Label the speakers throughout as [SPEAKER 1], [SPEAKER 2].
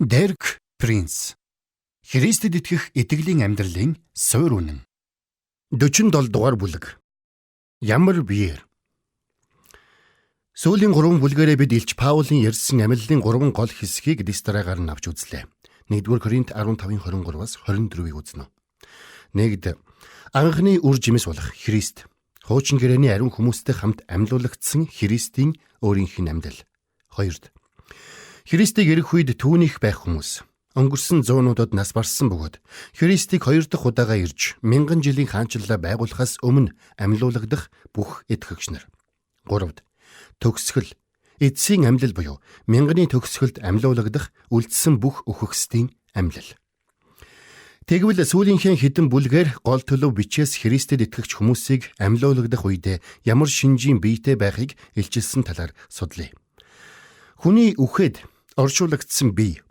[SPEAKER 1] Дерек Принц. Христэд итгэх итгэлийн амьдралын суурь үнэн. 47 дугаар бүлэг. Ямар биеэр. Сүүлийн 3 бүлгээрээ бид Илч Паулийн ярьсан амьдлын 3 гол хэсгийг дистрагаар нь авч үзлээ. 1-р Коринт 15:23-аас 24-ийг үзнэ. 1. Анхны үр жимс болох Христ. Хуучин гэрээний ариун хүмүүстэй хамт амьлуулагдсан Христийн өөрийнх нь амьдал. 2. Христийг ирэх үед түүнийх байх хүмүүс. Өнгөрсөн зуунуудад нас барсан бөгөөд Христийг 2 дахь удаага ирж 1000 жилийн хаанчлалаа байгуулахаас өмнө амьлуулагдах бүх итгэгч нар. 3. Төгсгөл. Эцсийн амьлал буюу мянганы төгсгөлд амьлуулагдах үлдсэн бүх өхөксдийн амьлал. Тэгвэл сүүлийнхээ хэдэн бүлгээр гол төлөв бичээс Христэд итгэгч хүмүүсийг амьлуулагдах үедээ ямар шинжийн биетэй байхыг илчилсэн талаар судлая. Хүний үхээд оршуулгдсан бие,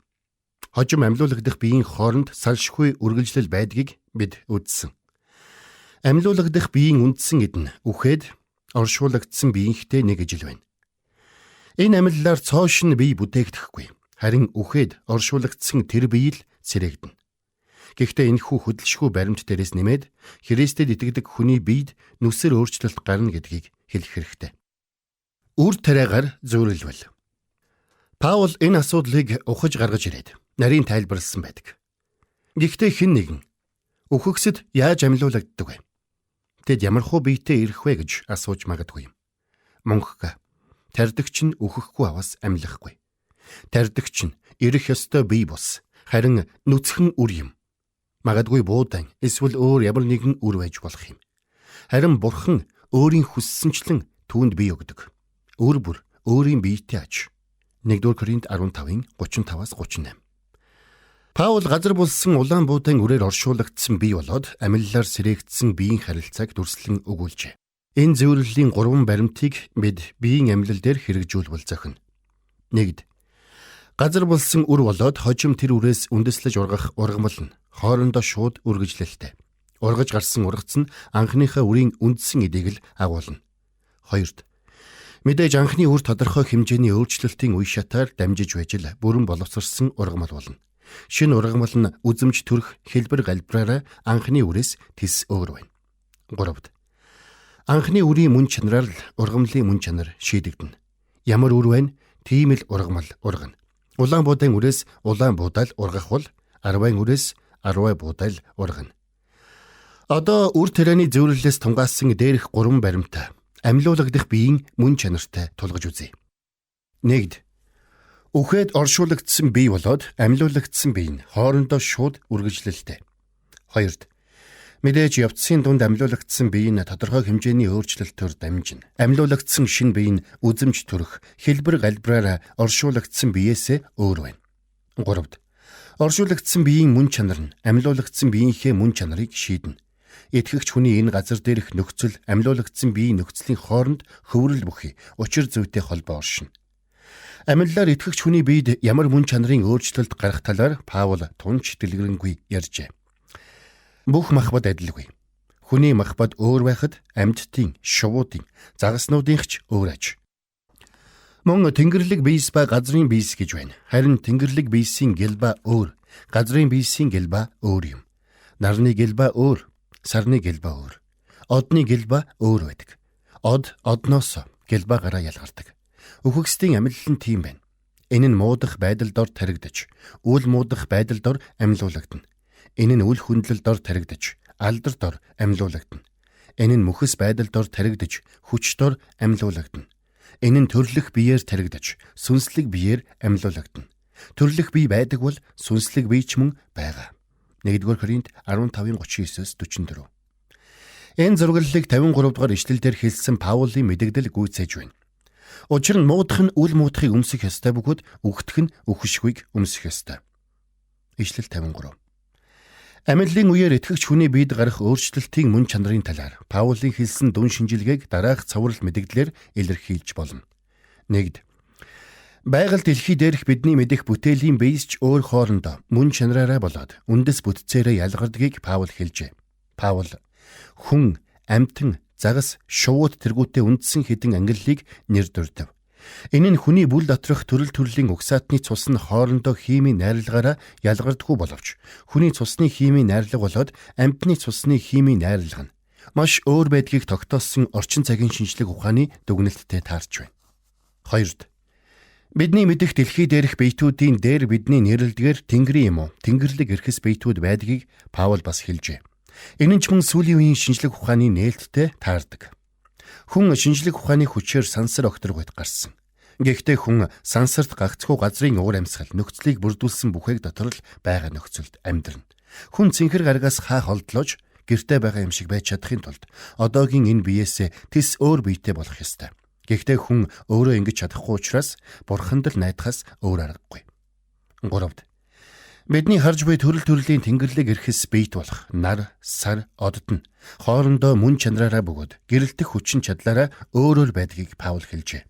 [SPEAKER 1] хожим амьлуулагдах биеийн хооронд салшгүй үргэлжлэл байдгийг бид үзсэн. Амьлуулагдах биеийн үндсэн эд нь үхээд оршуулгдсан биеийнхтэй нэг ижил байна. Энэ амьлалаар цоош нь бие бүтээгдэхгүй, харин үхээд оршуулгдсан тэр бие л сэрэгдэнэ. Гэхдээ энэхүү хөдөлшгүй баримт дээрээс нэмээд Христэд итгэдэг хүний биед нүсэр өөрчлөлт гарна гэдгийг хэлэх хэрэгтэй. Үр тариагаар зөвөрлөвөл. Паул энэ асуудлыг ухаж гаргаж ирээд нарийн тайлбарлсан байдаг. Гэхдээ хэн нэгэн үхэгсэд яаж амьлуулагддаг вэ? Тэд ямархуу биетэй ирэх вэ гэж асууж магадгүй юм. Мөнхгөө тарьдагч нь үхэхгүй аваас амьлахгүй. Тарьдагч нь ирэх ёстой бие бус, харин нүцгэн үр юм. Магадгүй буудан эсвэл өөр ямар нэгэн үр байж болох юм. Харин Бурхан өөрийн хүссэнчлэн түүнд бие өгдөг. Үр бүр өөрийн биетэй аж. 1-р Коринт 15:35-аас 38. Паул газар булсан улаан буудан үрээр оршуулгдсан бие болоод амьлалаар сэрэгдсэн биеийн харилцааг дүрслэн өгүүлжээ. Энэ зөвөрлөлийн 3 баримтыг бид биеийн амьлал дээр хэрэгжүүлбэл зохино. 1. Газар булсан үр болоод хожим тэр үрээс үндэслэж ургах ургамал нь хоорондоо шууд үргэлжлэлтэй. Ургаж гарсан ургац нь анхныхаа үрийн үндсэн эдийг л агуулна. 2. Мэдээж анхны үр тодорхой хэмжээний өөрчлөлтийн үе шатаар дамжиж байж л бүрэн боловсрсон ургамал болно. Шинэ ургамал нь үзэмж төрөх хэлбэр галбираараа анхны үрээс тис өөр байна. 3. Анхны үрийн мөн чанараар л ургамлын мөн чанар шийдэгдэнэ. Ямар үр байна, тийм л ургамал ургана. Улаан буудан үрээс улаан буудаал ургах бол 10 үрээс 10 буудаал ургана. Одоо үр тарианы зөвөрлөлөөс тунгаасан дээрх 3 баримтаа амьлуулагдах биеийн мөн чанартай тулгаж үзье. 1. Үхээд оршуулгдсан бие болоод амьлуулагдсан бие нь хоорондоо шууд үргэлжлэлтэй. 2. Мэдээж явцсын дунд амьлуулагдсан бие нь тодорхой хэмжээний өөрчлөлтөөр дамжина. Амьлуулагдсан шинэ бие нь үзэмж төрөх хэлбэр галбираар оршуулгдсан биеэсээ өөр байна. 3. Оршуулгдсан биеийн мөн чанар нь амьлуулагдсан биеийнхээ мөн чанарыг шийднэ. Итгэгч хүний энэ газар дээрх нөхцөл амьлуулагдсан биеийн нөхцөлийн хооронд хөврөл бүхий учир зүйтэй холбоо оршино. Амьлалаар итгэгч хүний биед ямар мөн чанарын өөрчлөлт гарах талаар Паул тунч дэлгэрэнгүй ярьжээ. Бүх махбод адилгүй. Хүний махбод өөр байхад амьтдын, шувуудын, загаснуудынх ч өөр аж. Мөн тэнгэрлэг биес ба газрын биес гэж байна. Харин тэнгэрлэг биесийн гэлба өөр, газрын биесийн гэлба өөр юм. Нарны гэлба өөр, сарны гэлба өөр. Одны гэлба өөр байдаг. Од одноос гэлбаагаараа ялгардаг. Үхэгсдийн амьлал нь тийм байна. Энэ нь муудах байдал дор таригдаж, үл муудах байдал дор амьлуулагдана. Энэ нь үл хүндлэл дор таригдаж, алдар дор амьлуулагдана. Энэ нь мөхөс байдал дор таригдаж, хүч дор амьлуулагдана. Энэ нь төрлөх биеэр таригдаж, сүнслэг биеэр амьлуулагдана. Төрлөх бие байдаг бол сүнслэг бие ч мөн байгаа. 1-р Коринт 15:39-44. Энэ зурглалыг 53 дугаар ишлэлдэр хэлсэн Паулийн мэдэгдэл гүйцээж байна. Учир нь муудах нь үл муудахыг өмсөх ёстой бөгөөд үхтэх нь үхшгүйг өмсөх ёстой. Ишлэл 53. Амьдлын үеэр итгэгч хүний биед гарах өөрчлөлтийн мөн чанарын талаар Паулийн хэлсэн дүн шинжилгээг дараах цоврал мэдэгдлэр илэрхийлж болно. 1. Байгаль дэлхий дээрх бидний мэдих бүтээлийн биес ч өөр хоорондоо мөн чанараараа болоод үндэс бүтцээрээ ялгардгийг Паул хэлжээ. Паул хүн, амьтан, загас, шувууд тэргүүтээ үндсэн хэдэн ангиллыг нэр дурдав. Энэ нь хүний бүл доторх төрөл төрлийн угсаатны цус нь хоорондоо химийн найрлагаараа ялгардаггүй боловч хүний цусны химийн найрлага болоод амьтны цусны химийн найрлага нь маш өөр байдгийг тогтоосон орчин цагийн шинжлэх ухааны дүгнэлттэй таарч байна. 2. Бидний мэдих дэлхий дээрх биетүүдийн дээр бидний нэрлэлдгээр тэнгэрийн юм уу, тэнгэрлэг эрхэс биетүүд байдгийг Паул бас хэлжээ. Энэ нь ч мөн сүүлийн үеийн шинжлэх ухааны нээлттэй таардаг. Хүн шинжлэх ухааны хүчээр сансар огторгойд гарсан. Гэхдээ хүн сансарт гагцхүү газрын уур амьсгал нөхцөлийг бүрдүүлсэн бүхээг дотор л байгаа нөхцөлд амьдрна. Хүн цэнхэр гаргаас хаах олдлож гэртээ байгаа юм шиг байж чадахын тулд одоогийн энэ биеэсээ тис өөр биетэй болох ёстой. Гэхдээ хүн өөрөө ингэж чадахгүй учраас бурханд л найдахаас өөр аргагүй. 3. Бидний харж буй төрөл төрлийн тэнгэрлэг эрхэс биет болох нар, сар, одод нь хоорондоо мөн чанараараа бөгөөд гэрэлтэх хүчин чадлаараа өөрөөр байдгийг Паул хэлжээ.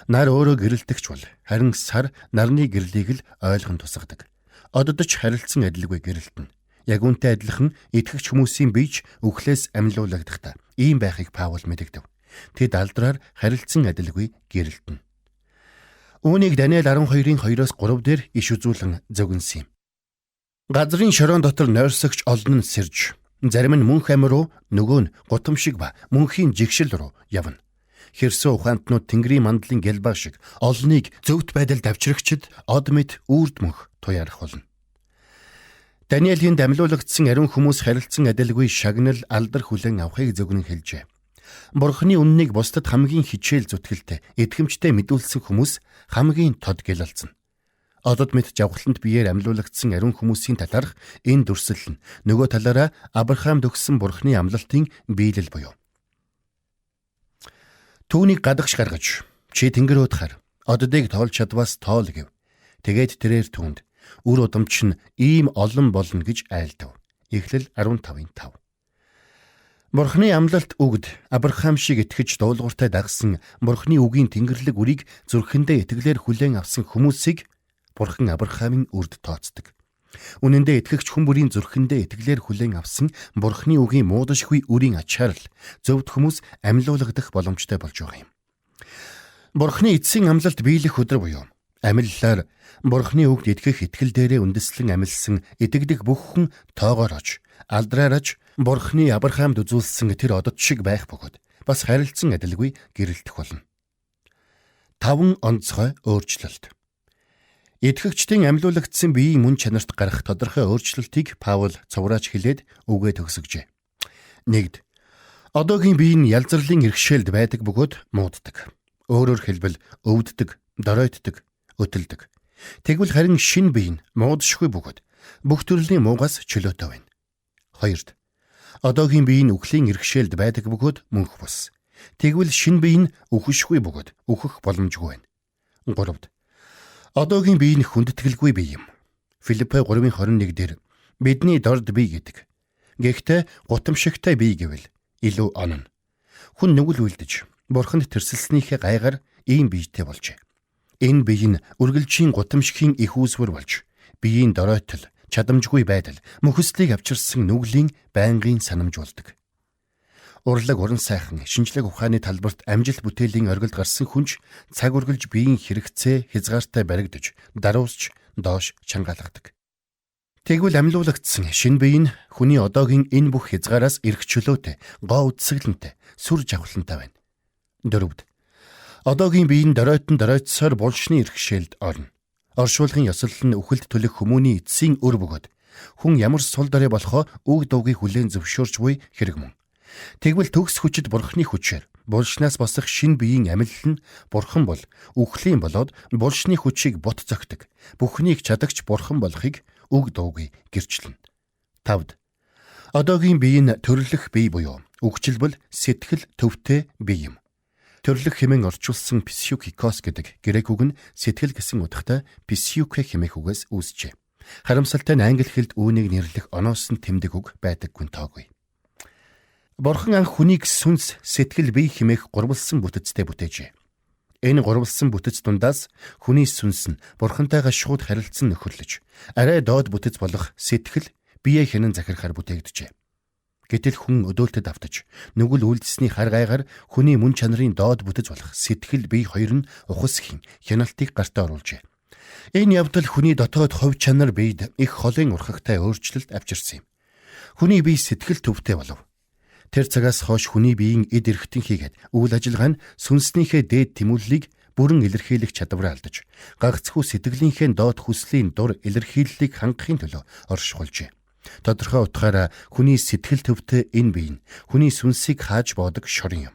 [SPEAKER 1] Нар өөрөө гэрэлтэгч бол харин сар нарны гэрлийг л ойлгон тусгадаг. Одод ч харилцан адилгүй гэрэлтэн. Яг үүнтэй адилхан итгэгч хүмүүсийн биеч үхлээс амьлуулагдахта ийм байхыг Паул мэдэгдэв. Тэд алдраар харилцан адилгүй гэрэлтэн. Үүнийг Даниэл 12:2-3 дээр иш үзүүлэн зөгнсөн юм. Газрын шорон дотор нойрсогч олон нь сэрж, зарим нь мөнх ам руу, нөгөө нь гутамшиг ба мөнхийн жигшил руу явна. Хэрсэн ухаантнууд тэнгэрийн мандлын гэлбаа шиг олныг зөвхт байдалд авчрагчид од мэд үрд мөнх туяарах болно. Даниэлийн дамлуулагдсан ариун хүмүүс харилцан адилгүй шагнал алдар хүлээн авахыг зөгнөн хэлжээ. Бурхны үннийг бусдад хамгийн хичээл зүтгэлтэй, итгэмжтэй мэдүүлсэн хүмүүс хамгийн тод гялалцна. Одод мэд жавхланд биеэр амьлуулагдсан ариун хүмүүсийн талаарх энэ дүрсэл нь нөгөө талаараа Авраамд өгсөн Бурхны амлалтын биелэл буюу. Түүнийг гадагш гаргаж, чи тэнгэрүүд хар, оддыг тоолж чадвас тоол гэв. Тэгээд тэрээр түүнд үр удамч нь ийм олон болно гэж айлдав. Эхлэл 15:5. Бурхны амлалт үгд Авраам шиг итгэж дуулууртай дагсан Бурхны үгийн тэнгэрлэг үрийг зүрхэндээ итгэлээр хүлээн авсан хүмүүсийг Бурхан Авраамын үрд тооцдог. Үнэн дээр итгэгч хүн бүрийн зүрхэндээ итгэлээр хүлээн авсан Бурхны үгийн муудашгүй үрийн ачаар л зөвхт хүмүүс амьлуулагдах боломжтой болж байгаа юм. Бурхны эцсийн амлалт биелэх өдөр буюу амиллаар Бурхны үгд итгэх итгэл дээрээ үндэслэн амилсан итгэдэг бүх хүн тоогоор ож, алдраараж Бурхны Авраамд үзүүлсэн тэр одод шиг байх бөгөөд бас харилцан адилгүй гэрэлтэх болно. 5 онцгой өөрчлөлт. Итгэгчдийн амьлуулагдсан биеийн мөн чанарт гарах тодорхой өөрчлөлтийг Паул цуврааж хэлээд үгээ төгсгөжээ. 1. Одоогийн бие нь ялзарлын иргэшээлд байдаг бөгөөд мууддаг. Өөрөөр хэлбэл өвддөг, доройтдог, өтөлдөг. Тэгвэл харин шинэ бие нь муудшгүй бөгөөд бүх төрлийн муугаас чөлөөтэй байна. 2. Одоогийн бие нь үхлийн иргэшээлд байдаг бөгөөд мөнх бус. Тэгвэл шинэ бие нь үхэшгүй бөгөөд үхэх боломжгүй байна. 3. Одоогийн бие нь хүндэтгэлгүй бие юм. Филиппе 3:21 дээр бидний дорд бие гэдэг. Гэхдээ гутамшигтай бие гэвэл илүү онно. Хүн нүгэл үлдэж, Бурханд тэрсэлснийхээ гайгаар ийм биетэй болжээ. Энэ бие нь үргэлжийн гутамшигын их үүсвэр болж, биеийн доройтол, чадамжгүй байдал, мөхөслийг авчирсан нүглийн байнгын санамжуулдаг. Урлаг уран сайхан шинжлэх ухааны талбарт амжилт бүтээлийн оргилд гарсан хүнч цаг үргэлж биеийн хэрэгцээ хязгаартай баригдаж, даруусч доош чангаалгадаг. Тэгвэл амьлуулагдсан шинэ бие нь хүний одоогийн энэ бүх хязгаараас эрх чөлөөтэй, гоо үдсгэлэнтэй, сүр жавхлантай байна. 4. Одоогийн бие нь доройтсоор булшны иргэшээлд орно. Оршуулгын ёслол нь үхэлд төлөх хүмүүний эцсийн өр бөгөөд хүн ямар сул дорой болохоо үг дуугийг хүлээн зөвшөөрч буй хэрэг мөн. Тэгвэл төгс хүчит Бурхны хүчээр булшнаас босох шинэ биеийн амилал нь Бурхан бол үхлийн болоод булшны хүчийг бут зөгтөг. Бүхнийг чадагч Бурхан болохыг үг дуугүй гэрчлэнэ. 5. Одоогийн бие нь төрлөх бие буюу үгчилбэл сэтгэл төвтэй бие юм. Төрлөх хэмээн орчуулсан психикос гэдэг грек үг нь сэтгэл гэсэн утгатай психике хэмээх үгээс үүсжээ. Харамсалтай нь англи хэлд үүнийг нэрлэх оноос нь тэмдэг үг байдаггүй тоогүй. Бурхан анх хүнийг сүнс, сэтгэл, бие хэмээх гурвалсан бүтэцтэй бүтээжээ. Энэ гурвалсан бүтэц дундаас хүний сүнс нь Бурхантайгаа шууд харилцан нөхөрлөж, арай доод бүтэц болох сэтгэл, бие хянан захирахаар бүтээгдэжээ. Гэтэл хүн өдөөлтөд автаж нүгэл үйлдэсний хар гайгаар хүний мөн чанарын доод бүтэц болох сэтгэл бие хоёр нь ухасхийн хяналтыг гартаа оруулжээ. Энэ явдал хүний дотоод хувь чанар биед их холын урхагтай өөрчлөлт авчирсан юм. Хүний бие сэтгэл төвтэй болов. Тэр цагаас хойш хүний биеийн эд эрхтэн хийгээд үйл ажиллагаа нь сүнснийхээ дээд тэмүүллийг бүрэн илэрхийлэх чадвараа алдаж, гагцхүү сэтгэлийнхээ доод хүслийн дур илэрхийллийг хангахын төлөө оршихолжээ. Тодорхой утгаараа хүний сэтгэл төвтэй энэ бие нь хүний сүнсийг хааж боодог шорон юм.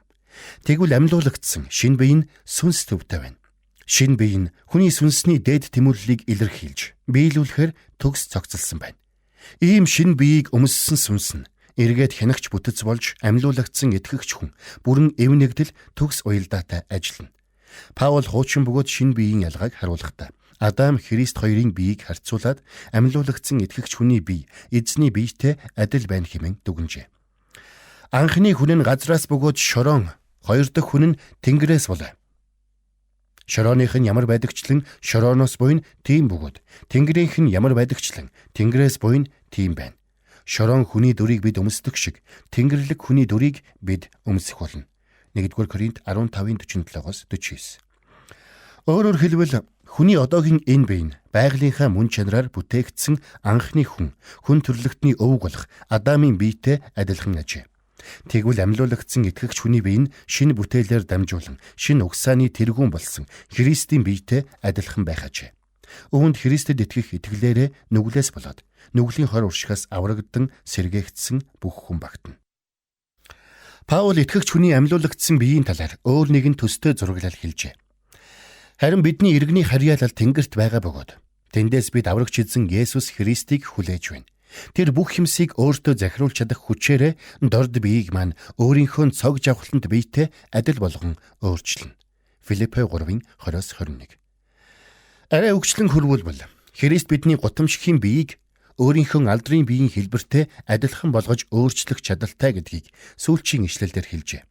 [SPEAKER 1] Тэгвэл амьлуулагдсан шинэ бие нь сүнс төвтэй байна. Шинэ бие нь хүний сүнсний дээд тэмүүллийг илэрхийлж, биелүүлэхээр төгс цогцолсон байна. Ийм шинэ биеийг өмссөн сүнс нь эргээд хянагч бүтэц болж амьлуулагдсан итгэгч хүн бүрэн эв нэгдэл төгс уялдаатай ажиллана. Паул хуучин бөгөөд шинэ биеийн ялгааг харуулахдаа Адам Христ хоёрын биеийг харьцуулаад амьлуулагдсан итгэгч хүний бие эзний биетэй адил байна хэмээн дүгнжээ. Анхны хүн нь газраас бөгөөд шорон, хоёр дахь хүн нь тэнгэрээс болоо. Шорооных нь ямар байдагчлан шорооноос буйн тийм бөгөөд тэнгэрийнх нь ямар байдагчлан тэнгэрээс буйн тийм байна. Шорон хүний дүрийг бид өмсдөг шиг тэнгэрлэг хүний дүрийг бид өмсөх болно. 1-р Коринт 15:47-49. Өөрөөр хэлбэл хүний одоогийн энэ бие нь байгалийнхаа мөн чанараар бүтээгдсэн анхны хүн төрлөختний өвөг болох Адамын биетэй адилхан ажээ. Тэгвэл амьлуулагдсан итгэгч хүний бие нь шинэ бүтээлээр дамжуулан шинэ угсааны тэргүүн болсон Христийн биетэй адилхан байх ажээ. Үүнд Христэд итгэх итгэлээрээ нүглээс болоод нүглийн хор уршигаас аврагдан сэргээгдсэн бүх хүн багтана. Паул итгэгч хүний амьлуулагдсан биеийн талаар өөр нэгэн төстэй зураглал хэлжээ. Харин бидний иргэний харьяалал тэнгэрт байгаа бөгөөд тэндээс бид аврагч эзэн Есүс Христийг хүлээж байна. Тэр бүх хэмсийг өөртөө захируулж чадах хүчээрээ дорд биеийг маань өөрийнхөө цог жавхлант биетэй адил болгон өөрчилнө. Филиппо 3:20-21. Арай өгчлэн хөрвүүлбэл Христ бидний гутамшигын биеийг өөрийнхөө алдрын биеийн хэлбэртэй адилхан болгож өөрчлөх чадaltaй гэдгийг сүүлчийн ишлэлдэр хэлжээ.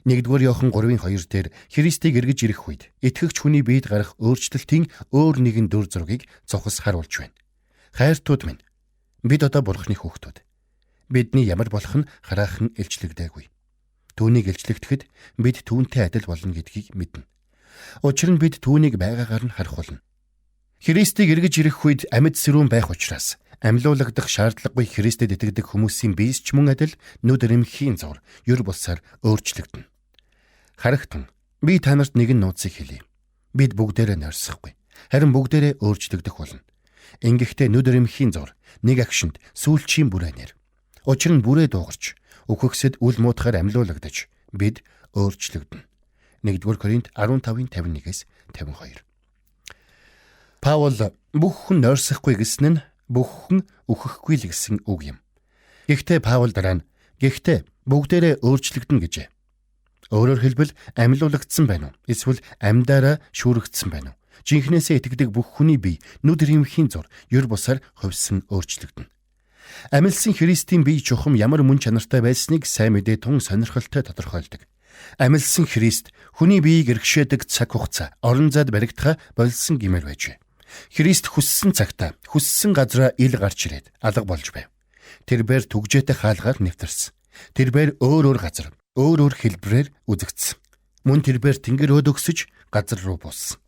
[SPEAKER 1] 1-р Иохан 3:2 дээр Христийг эргэж ирэх үед итгэгч хүний биед гарах өөрчлөлтийн өөр нэгэн дүр зургийг цохос харуулж байна. Хайртууд минь, бид одоо Бурхны хүүхдүүд. Бидний ямар болох нь хараахан илчлэгдээгүй. Түүнийг илчлэгдэхэд бид түүнтэй адил болно гэдгийг мэднэ. Учир нь бид түүнийг байгаагаар нь харах болно. Христийг эргэж ирэх үед амьд сэрүүн байх учраас амьлуулагдах шаардлагагүй Христэд итгэдэг хүмүүсийн биес ч мөн адил нүд эрэмхийн зур юр булсаар өөрчлөгдөнө. Харагтун, би та нарт нэгэн нууцыг хэлье. Бид бүгдээрээ нойрсохгүй, харин бүгдээрээ өөрчлөгдөх болно. Ингэхдээ нүд эрэмхийн зур нэг агшинд сүүлчийн бүрээнээр. Учир нь бүрээ дуугарч, өөхөксөд үл муутахаар амьлуулагдаж бид өөрчлөгдөнө. 1-р Коринт 15:51-52. Паул бүх хүн нойрсохгүй гэсэн нь бүх хүн үхэхгүй л гэсэн үг юм. Гэхдээ Паул дараа нь гэхдээ бүгдээрээ өөрчлөгдөн гэжээ. Өөрөөр хэлбэл амьлуулагдсан байна уу? Эсвэл амьдаараа шүүрэгдсэн байна уу? Жинхнээсээ итгэдэг бүх хүний бие нүд эрэмхийн зур юр бусаар хувьсан өөрчлөгдөнө. Амьлсан Христийн бие чухам ямар мөн чанартай байсныг сайн мэдээ тун сонирхолтой тодорхойлдог. Амьлсан Христ хүний биеийг эргшээдэг цаг хугацаа орон зайд баригдахаа болсон гэмээр байжээ. Христ хүссэн цагтаа хүссэн газраа ил гарч ирээд алга болж байв. Тэрбээр түгжээтэй хаалгаар нэвтэрсэн. Тэрбээр өөр газар, өөр хэлбэрээр үзэгдсэн. Мөн тэрбээр тэнгэр өөд өгсөж газар руу бууссан.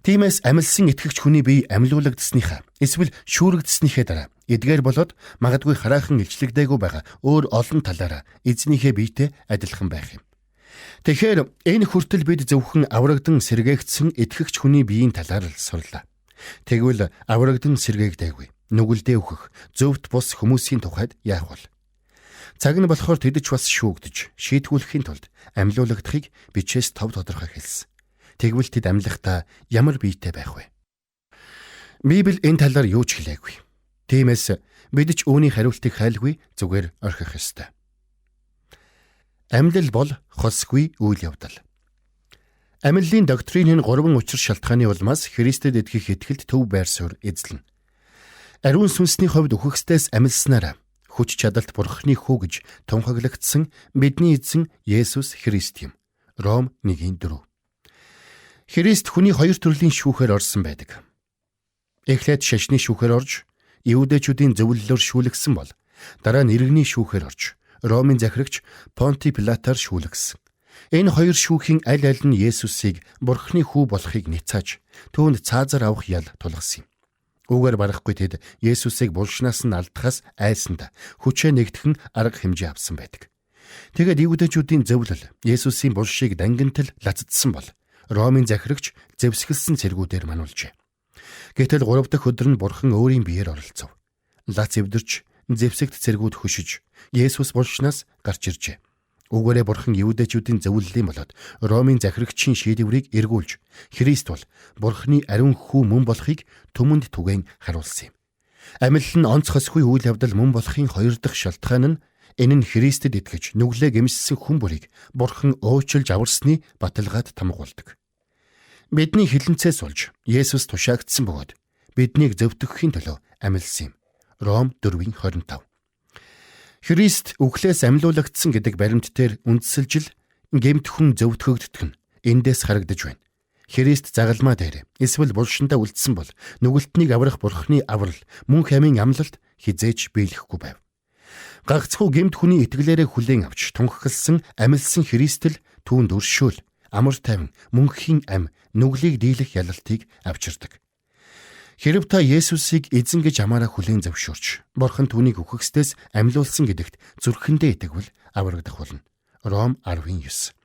[SPEAKER 1] Тиймээс амьлсан итгэгч хүний бие амьлуулагдсныхаа эсвэл шүүрэгдснийхээ дараа эдгээр болоод магадгүй хараахан илчлэгдээгүй байгаа өөр олон талаараа эзнийхээ биетэй адилхан байх юм. Тэгэхээр энэ хүртэл бид зөвхөн аврагдан сэргээгдсэн итгэгч хүний биеийн талаар л сурлаа. Тэгвэл аврагдан сэргээгдээгүй, нүгэлдээ өөхөх, зөвхт бус хүмүүсийн тухайд яах вэ? Цаг нь болохоор тэдэж бас шүүгдэж, шийтгүүлэхийн тулд амьлуулагдахыг бичээс тов тодорхой хэлсэн. Тэгвэл тэд амьлахдаа ямар биетэй байх вэ? Библи энэ талаар юу ч хэлээгүй. Тиймээс бид ч үүний хариултыг хайлгүй зүгээр орхих ёстой. Амьлал бол хосгүй үйл явдал. Амьллын доктринын 3 учир шалтгааны улмаас Христэд итгэх итгэлд төв байр суурь эзлэнэ. Ариун сүнсний хувьд үхэгсдээс амьлснараа хүч чадалт Бурхны хүү гэж тунхаглагдсан бидний эзэн Есүс Христ юм. Ром 1:4. Христ хүний хоёр төрлийн шүүхээр орсон байдаг. Эхлээд шашны шүүхээр орж, Иудэчүүдийн зөвлөлөөр шүүлгсэн бол дараа нь иргэний шүүхээр орж, Ромын захирагч Понти Пилатаар шүүлгсэн. Энэ хоёр шүүхийн аль аль нь Есүсийг Бурхны хүү болохыг няцааж түүнд цаазаар авах ял тулгасан юм. Үүгээр барахгүй тэд Есүсийг булшнаас нь алдахаас айсанд хүчээ нэгтгэн арга хэмжээ авсан байдаг. Тэгээд Юудэчүүдийн зөвлөл Есүсийн булшийг дангинтал лацдсан бол Ромын захирагч зэвсгэлсэн цэргүүдээр мануулжээ. Гэтэл 3 дахь өдөр нь Бурхан өөрийн биеэр оролцов. Лац эвдэрч зэвсэгт цэргүүд хөшиж Есүс булшнаас гарч иржээ. Үүгээрээ Бурхан Юудэчүүдийн зөвлөлийн болоод Ромын захирагчийн шийдвэрийг эргүүлж Христ бол Бурханы ариун хүү мөн болохыг түмэнд түгээн харуулсан юм. Амьлал нь онц хосгүй үйл явдал мөн болохын 2 дахь шалтгаан нь энэ нь Христэд итгэж нүглээ гэмшсэн хүн бүрийг Бурхан уучлж аварсны баталгаад тамгуулдаг. Бидний хилэнцээс олж Есүс тушаагдсан бөгөөд биднийг зөвтгөхийн төлөө амьлсан юм. Ром 4:25. Христ үхлээс амьлуулагдсан гэдэг баримт дээр үндэслэж гэмт хүн зөвтгөгддөг нь эндээс харагдаж байна. Христ загалмаа дээр эсвэл булшиндаа үлдсэн бол нүгэлтнийг аврах Бурханы аврал мөн хамын амлалт хизээж биелэхгүй байв. Гагцхүү гэмт хүний итгэлээрээ хүлээн авч тунхагласан амьлсан Христэл түүнд өршөөл, амар тайван, мөнхийн ам, нүглийг дийлэх ялалтыг авчирдаг. Хэрэв та Есүсийг эзэн гэж амаараа хүлээн зөвшөөрч, Бурхан түүнийг үхэгсдээс амьлуулсан гэдэгт зүрхэндээ итгэвэл аврагдах болно. Ром 10:9.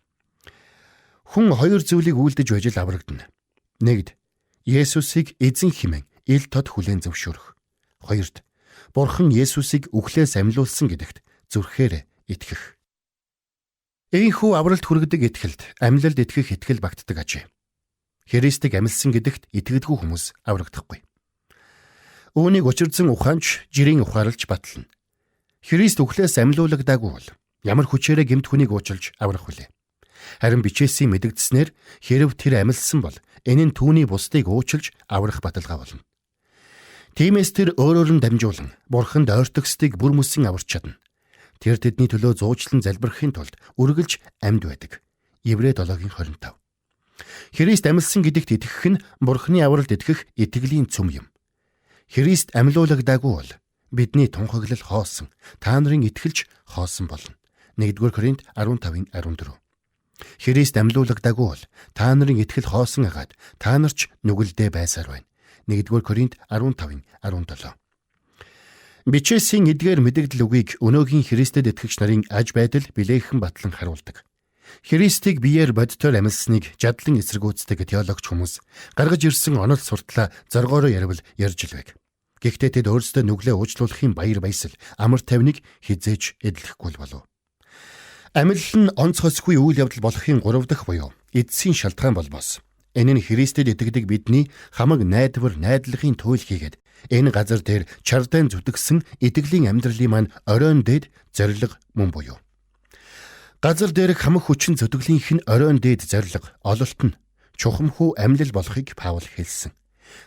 [SPEAKER 1] Хүн 2 зүйлийг үйлдэж байж л аврагдана. 1. Есүсийг эзэн хэмээн ил тод хүлээн зөвшөөрөх. 2. Бурхан Есүсийг үхлээс амьлуулсан гэдэгт зүрхээр итгэх. Ийхүү авралт хүргэдэг итгэлд амьлалд итгэх итгэл багтдаг ажээ. Христийг амьлсан гэдэгт итгэдэггүй хүмүүс аврагдахгүй. Үүнийг учирдсан ухаанч жирийн ухаарлж батлана. Христ үхлээс амьлуулагдаагүй бол ямар хүчээрээ гэмт хүнийг уучлж аврах вүлээ? Харин бичээсийн мэдэгдснээр хэрэв тэр амьлсан бол энэ нь түүний бусдыг уучлж аврах баталгаа болно. Тиймээс тэр өөрөөр нь дамжуулан Бурханд ойртогсдыг бүр мөсөн аварч чадна. Тэр тэдний төлөө зуучлан залбирахын тулд үргэлж амьд байдаг. Еврей 7:25. Христ амьлсан гэдэгт итгэх нь Бурханы авралд итгэх итгэлийн цөм юм. Христ амьлуулагдаагүй бол бидний тунхаглал хоосон, та нарын итгэлж хоосон болно. 1-р Коринт 15:14. Христ амьлуулагдаагүй бол та нарын итгэл хоосон агаад та нарч нүгэлдээ байсаар байна. 1-р Коринт 15:17. Бичээсийн эдгээр мэдэгдэл үгийг өнөөгийн Христэд итгэгч нарын аж байдал билээхэн батлан харуулдаг. Христийг биеэр бодитоор амьлсныг жадлан эсэргүүцдэг теологч хүмүүс гаргаж ирсэн онол суртлаа зоргоороо ярил ярьж илвэг. Гэхдээ тэд өөрсдөө нүглээ уучлуулахын баяр баясал амар тайвныг хизээж эдлэхгүй болов. Амьлал нь онц хосгүй үйл явдал болохын 3 дахь буюу эдсийн шалтгаан болмоос. Энэ нь Христэд итгэдэг бидний хамаг найдвар найдлагын туйл хийгээд энэ газар дээр чардайн зүтгэсэн итгэлийн амьдралын маань оройн дээд зориг мөн буюу. Газар дээрх хамаг хүчин зүтгэлийнх нь оройн дээд зориг ололт нь чухамхүү амьлал болохыг Паул хэлсэн.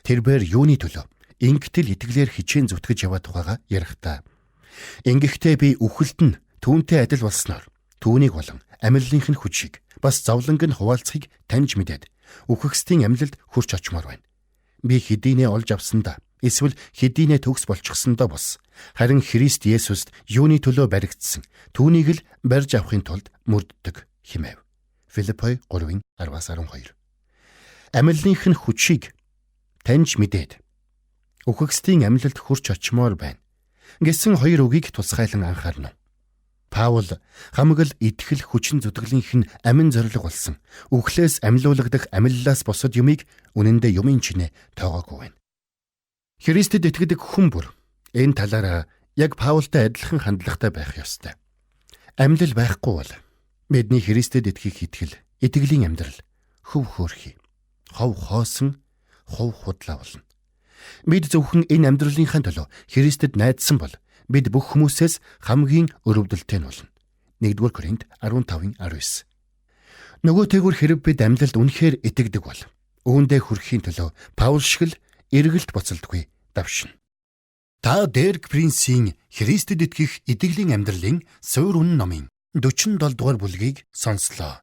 [SPEAKER 1] Тэрбээр юуны төлөө ингэтэл итгэлээр хичээн зүтгэж яваад байгаагаа ярихтаа. Ингэхдээ би үхэлд нь түүнтэй адил болсноор түүнийг болон амьллынх нь хүчийг бас зовлонг нь хуваалцахыг таньж мэдээд үхэгсдийн амьлалд хүрч очмоор байна. Би хэдийнэ олж авсандаа эсвэл хэдийнэ төгс болчихсондоо бос харин Христ Есүст юуны төлөө баригдсан түүнийг л барьж авахын тулд мөрддөг хэмэв. Филиппой 3:10-12. Амьллынх нь хүчийг таньж мэдээд үхэгсдийн амьлалд хүрч очмоор байна гэсэн 2 үгийг тусгайлан анхаарна. Паул хамаг л итгэл хүчин зүтгэлийнх нь амин зориг болсон үхлээс амьлуулагдах амьллаас бусад юмыг үнэндээ юмын чинээ тоогоогүй байна. Христэд итгэдэг хүн бүр энэ талаараа яг Паултай адилхан хандлагатай байх ёстой. Амьлал байхгүй бол бидний Христэд итгэх итгэл, итгэлийн амьдрал хөв хөөрхий, хов хоосон, хов худлаа болно. Бид зөвхөн энэ амьдралынхаа төлөө Христэд найдсан бол бид бүх хүмүүсээс хамгийн өрөвдөлтэй нь болно. 1-р Коринт 15:19. Нөгөөтэйгүр хэрэг бид амьлалд үнэхээр итгэдэг бол үүндээ хүрэхийн төлөө Паул шиг л эргэлт боцолдгүй давшина. Та Дерк Принцийн Христэд итгэх итгэлийн амьдралын суурь үнэн номын 47 дугаар бүлгийг сонслоо.